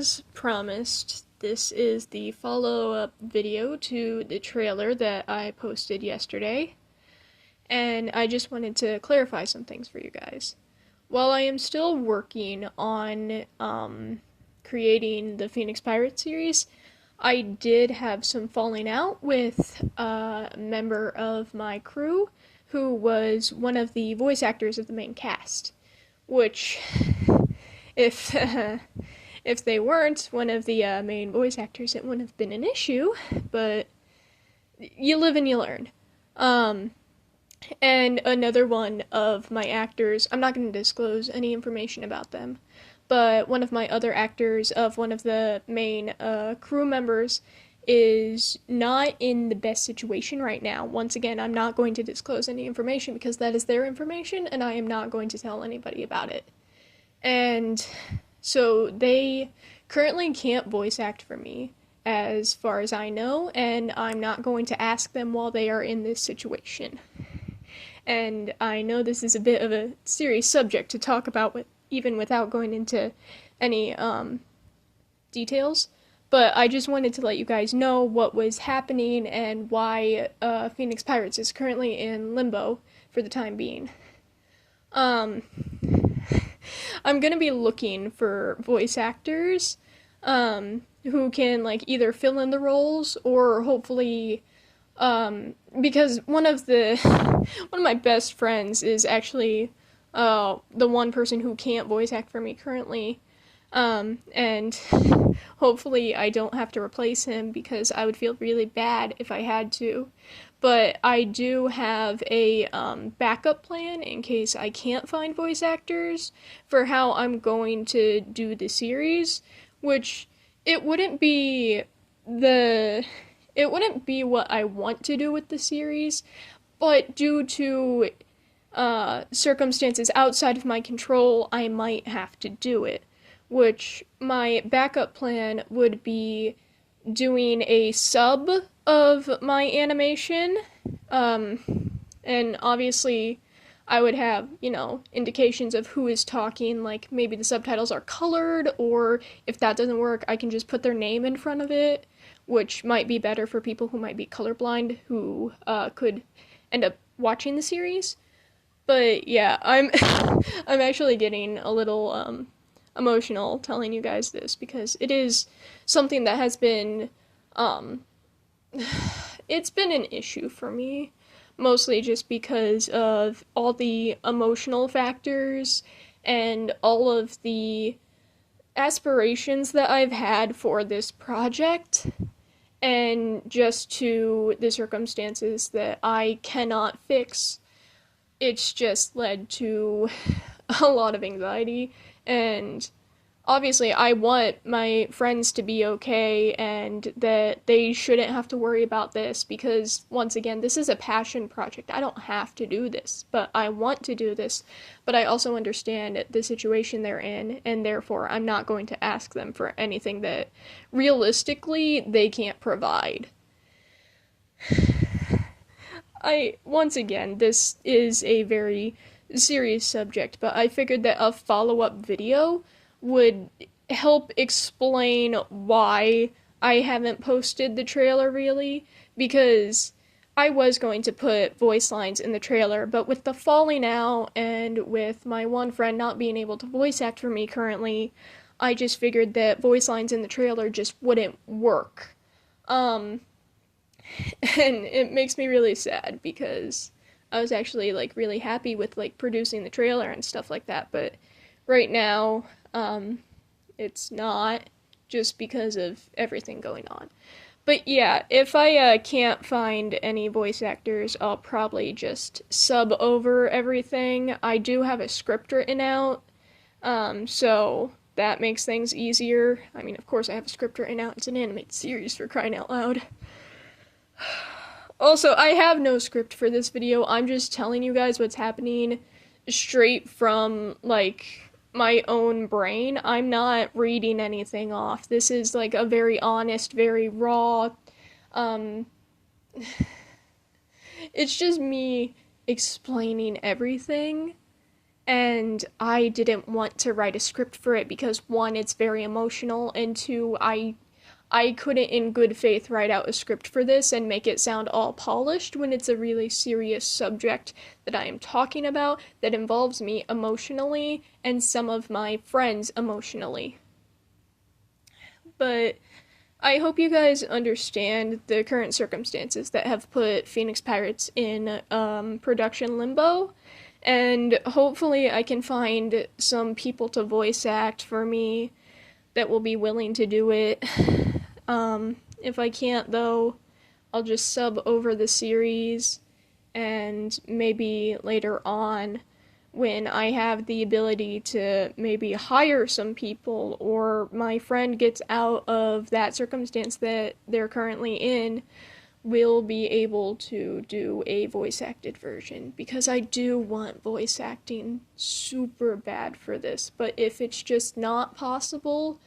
as promised, this is the follow-up video to the trailer that I posted yesterday, and I just wanted to clarify some things for you guys. While I am still working on creating the Phoenix Pirates series, I did have some falling out with a member of my crew who was one of the voice actors of the main cast, which, if if they weren't one of the main voice actors, it wouldn't have been an issue, but you live and you learn. And another one of my actors, I'm not going to disclose any information about them, but one of my other actors of one of the main crew members is not in the best situation right now. Once again, I'm not going to disclose any information because that is their information and I am not going to tell anybody about it. And so they currently can't voice act for me, as far as I know, and I'm not going to ask them while they are in this situation. And I know this is a bit of a serious subject to talk about, even without going into any details, but I just wanted to let you guys know what was happening and why Phoenix Pirates is currently in limbo for the time being. I'm gonna be looking for voice actors who can like either fill in the roles or hopefully because one of my best friends is actually the one person who can't voice act for me currently, and hopefully I don't have to replace him because I would feel really bad if I had to. But I do have a backup plan in case I can't find voice actors for how I'm going to do the series, which it wouldn't be what I want to do with the series, but due to circumstances outside of my control, I might have to do it, which my backup plan would be doing a sub of my animation, and obviously I would have, indications of who is talking, like maybe the subtitles are colored, or if that doesn't work, I can just put their name in front of it, which might be better for people who might be colorblind who could end up watching the series. But yeah, I'm I'm actually getting a little emotional telling you guys this because it is something that has been it's been an issue for me, mostly just because of all the emotional factors and all of the aspirations that I've had for this project, and just to the circumstances that I cannot fix. It's just led to a lot of anxiety, and obviously I want my friends to be okay and that they shouldn't have to worry about this because, once again, this is a passion project. I don't have to do this, but I want to do this, but I also understand the situation they're in, and therefore I'm not going to ask them for anything that realistically they can't provide. Once again, this is a very serious subject, but I figured that a follow-up video would help explain why I haven't posted the trailer really, because I was going to put voice lines in the trailer, but with the falling out and with my one friend not being able to voice act for me currently, I just figured that voice lines in the trailer just wouldn't work. And it makes me really sad because I was actually like really happy with like producing the trailer and stuff like that, but right now it's not, just because of everything going on. But yeah, if I can't find any voice actors, I'll probably just sub over everything. I do have a script written out, so that makes things easier. I mean, of course I have a script written out. It's an animated series, for crying out loud. Also, I have no script for this video. I'm just telling you guys what's happening straight from, like, my own brain. I'm not reading anything off. This is, like, a very honest, very raw, it's just me explaining everything, and I didn't want to write a script for it because one, it's very emotional, and two, I couldn't in good faith write out a script for this and make it sound all polished when it's a really serious subject that I am talking about that involves me emotionally and some of my friends emotionally. But I hope you guys understand the current circumstances that have put Phoenix Pirates in production limbo, and hopefully I can find some people to voice act for me that will be willing to do it. If I can't, though, I'll just sub over the series, and maybe later on, when I have the ability to maybe hire some people, or my friend gets out of that circumstance that they're currently in, we'll be able to do a voice acted version, because I do want voice acting super bad for this, but if it's just not possible,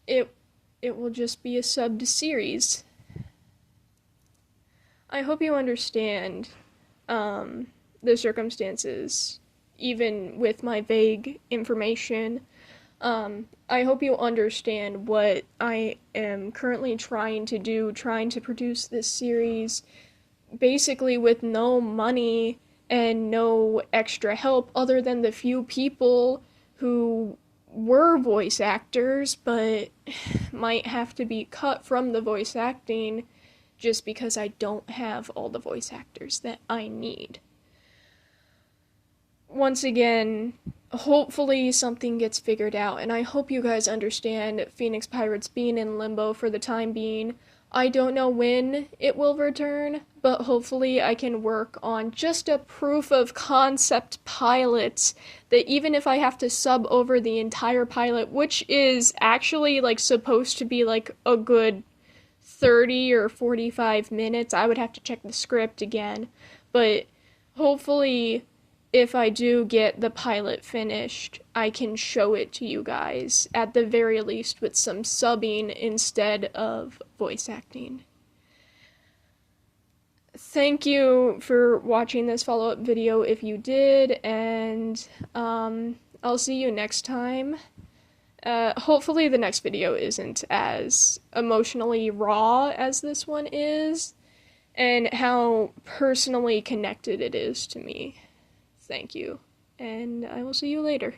it it will just be a subbed series. I hope you understand the circumstances, even with my vague information. I hope you understand what I am currently trying to do, trying to produce this series, basically with no money and no extra help other than the few people who were voice actors but might have to be cut from the voice acting just because I don't have all the voice actors that I need. Once again, hopefully something gets figured out, and I hope you guys understand Phoenix Pirates being in limbo for the time being. I don't know when it will return, but hopefully I can work on just a proof of concept pilot that even if I have to sub over the entire pilot, which is actually like supposed to be like a good 30 or 45 minutes, I would have to check the script again, but hopefully if I do get the pilot finished, I can show it to you guys, at the very least with some subbing instead of voice acting. Thank you for watching this follow-up video if you did, and I'll see you next time. Hopefully the next video isn't as emotionally raw as this one is, and how personally connected it is to me. Thank you, and I will see you later.